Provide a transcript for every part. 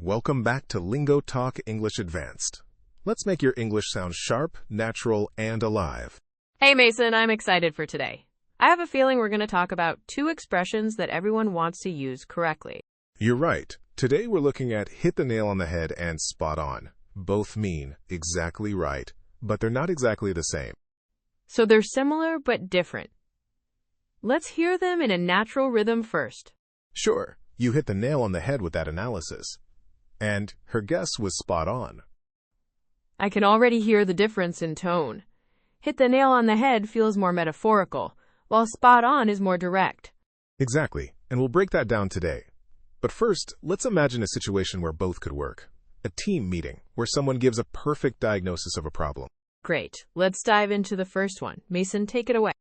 Welcome back to Lingo Talk English Advanced. Let's make your English sound sharp, natural, and alive. Hey Mason, I'm excited for today. I have a feeling we're going to talk about two expressions that everyone wants to use correctly. You're right. Today we're looking at hit the nail on the head and spot on. Both mean exactly right, but they're not exactly the same. So they're similar but different. Let's hear them in a natural rhythm first. Sure, you hit the nail on the head with that analysis. And her guess was spot on. I can already hear the difference in tone. Hit the nail on the head feels more metaphorical, while spot on is more direct. Exactly, and we'll break that down today. But first, let's imagine a situation where both could work. A team meeting, where someone gives a perfect diagnosis of a problem. Great. Let's dive into the first one. Mason, take it away.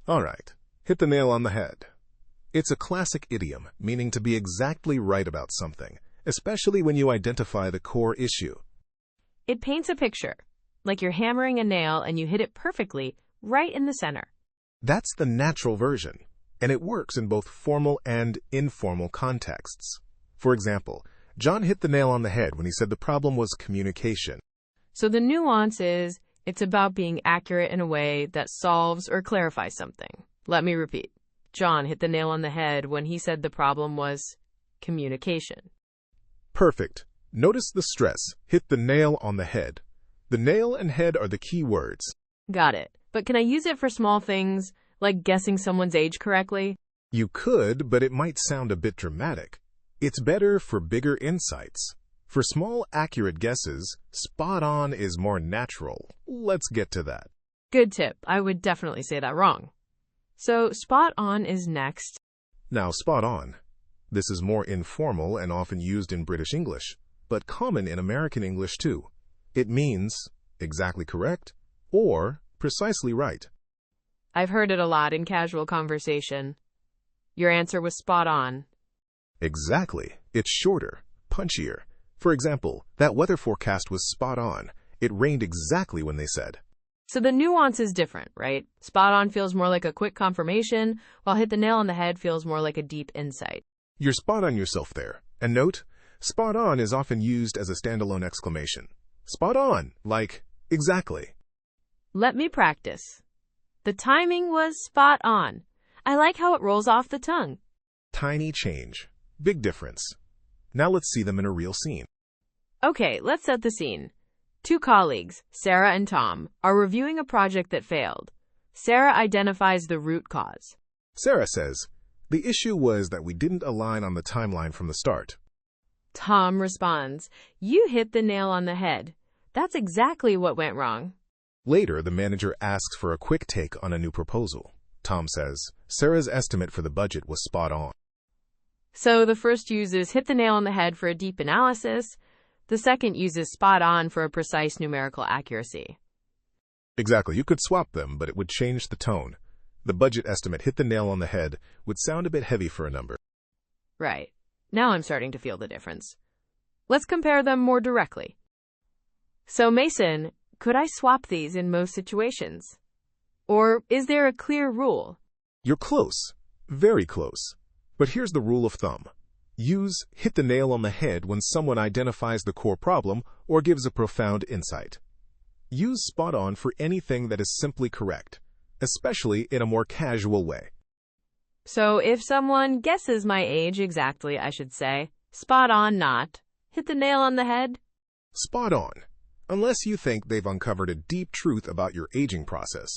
All right, hit the nail on the head. It's a classic idiom, meaning to be exactly right about something, especially when you identify the core issue. It paints a picture, like you're hammering a nail and you hit it perfectly, right in the center. That's the natural version, and it works in both formal and informal contexts. For example, John hit the nail on the head when he said the problem was communication. So the nuance is, it's about being accurate in a way that solves or clarifies something. Let me repeat. John hit the nail on the head when he said the problem was communication. Perfect. Notice the stress, hit the nail on the head. The nail and head are the key words. Got it. But can I use it for small things, like guessing someone's age correctly? You could, but it might sound a bit dramatic. It's better for bigger insights. For small, accurate guesses, spot on is more natural. Let's get to that. Good tip. I would definitely say that wrong. So, spot on is next. Now, spot on. This is more informal and often used in British English, but common in American English too. It means exactly correct or precisely right. I've heard it a lot in casual conversation. Your answer was spot on. Exactly. It's shorter, punchier. For example, that weather forecast was spot on. It rained exactly when they said. So the nuance is different, right? Spot on feels more like a quick confirmation, while hit the nail on the head feels more like a deep insight. You're spot on yourself there. And note, spot on is often used as a standalone exclamation. Spot on, like, exactly. Let me practice. The timing was spot on. I like how it rolls off the tongue. Tiny change. Big difference. Now let's see them in a real scene. Okay, let's set the scene. Two colleagues, Sarah and Tom, are reviewing a project that failed. Sarah identifies the root cause. Sarah says, the issue was that we didn't align on the timeline from the start. Tom responds, you hit the nail on the head. That's exactly what went wrong. Later, the manager asks for a quick take on a new proposal. Tom says, Sarah's estimate for the budget was spot on. So the first uses hit the nail on the head for a deep analysis. The second uses spot on for a precise numerical accuracy. Exactly. You could swap them, but it would change the tone. The budget estimate hit the nail on the head would sound a bit heavy for a number. Right. Now I'm starting to feel the difference. Let's compare them more directly. So Mason, could I swap these in most situations? Or is there a clear rule? You're close. Very close. But here's the rule of thumb. Use hit the nail on the head when someone identifies the core problem or gives a profound insight. Use spot on for anything that is simply correct, especially in a more casual way. So if someone guesses my age exactly, I should say, spot on not, hit the nail on the head? Spot on. Unless you think they've uncovered a deep truth about your aging process.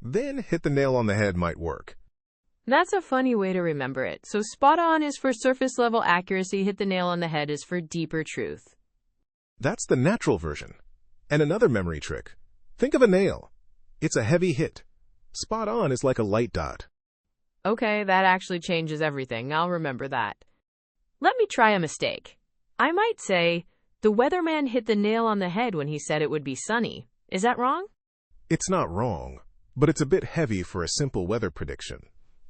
Then hit the nail on the head might work. That's a funny way to remember it. So spot on is for surface level accuracy, hit the nail on the head is for deeper truth. That's the natural version. And another memory trick. Think of a nail. It's a heavy hit. Spot on is like a light dot. Okay, that actually changes everything. I'll remember that. Let me try a mistake. I might say, the weatherman hit the nail on the head when he said it would be sunny. Is that wrong? It's not wrong, but it's a bit heavy for a simple weather prediction.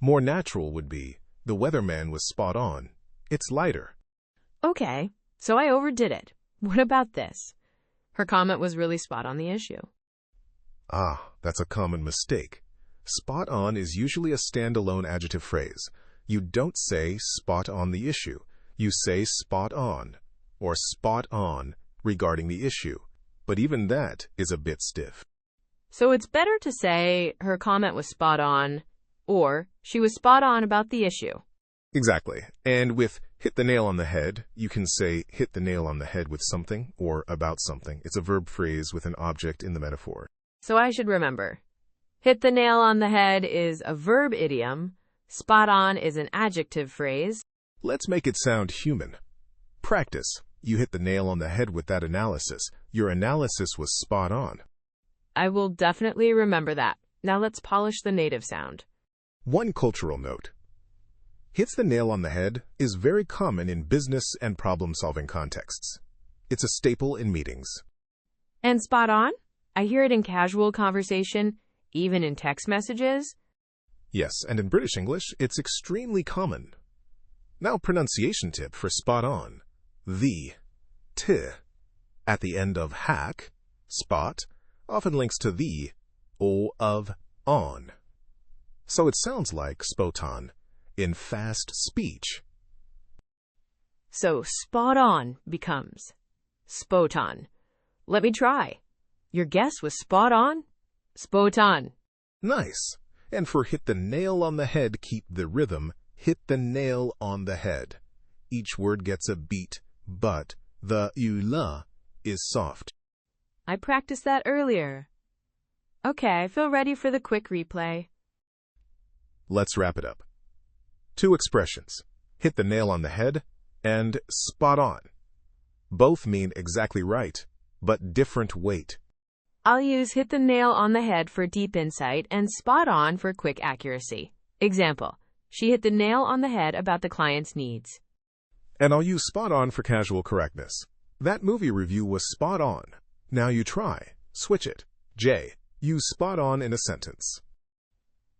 More natural would be, the weatherman was spot on. It's lighter. Okay, so I overdid it. What about this? Her comment was really spot on the issue. Ah, that's a common mistake. Spot on is usually a standalone adjective phrase. You don't say spot on the issue. You say spot on. or spot on regarding the issue, but even that is a bit stiff. So it's better to say her comment was spot on, or she was spot on about the issue. Exactly. And with hit the nail on the head, you can say hit the nail on the head with something or about something. It's a verb phrase with an object in the metaphor. So I should remember. Hit the nail on the head is a verb idiom. Spot on is an adjective phrase. Let's make it sound human. Practice. You hit the nail on the head with that analysis. Your analysis was spot on. I will definitely remember that. Now let's polish the native sound. One cultural note. Hits the nail on the head is very common in business and problem-solving contexts. It's a staple in meetings. And spot on? I hear it in casual conversation, even in text messages. Yes, and in British English, it's extremely common. Now, pronunciation tip for spot on. The, t, at the end of hack, spot, often links to the, o of on. So it sounds like spoton in fast speech. So spot on becomes spoton. Let me try. Your guess was spot on? Spoton. Nice. And for hit the nail on the head, keep the rhythm. Hit the nail on the head. Each word gets a beat, but the ula is soft. I practiced that earlier. Okay, I feel ready for the quick replay. Let's wrap it up. 2 expressions, hit the nail on the head and spot on. Both mean exactly right, but different weight. I'll use hit the nail on the head for deep insight and spot on for quick accuracy. Example, she hit the nail on the head about the client's needs. And I'll use spot on for casual correctness. That movie review was spot on. Now you try. Switch it. J. Use spot on in a sentence.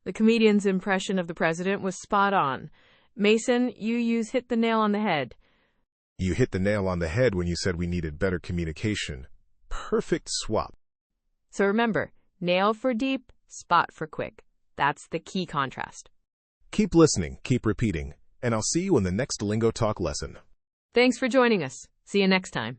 The comedian's impression of the president was spot on. Mason, you use hit the nail on the head. You hit the nail on the head when you said we needed better communication. Perfect swap. So remember, nail for deep, spot for quick. That's the key contrast. Keep listening, keep repeating, and I'll see you in the next Lingo Talk lesson. Thanks for joining us. See you next time.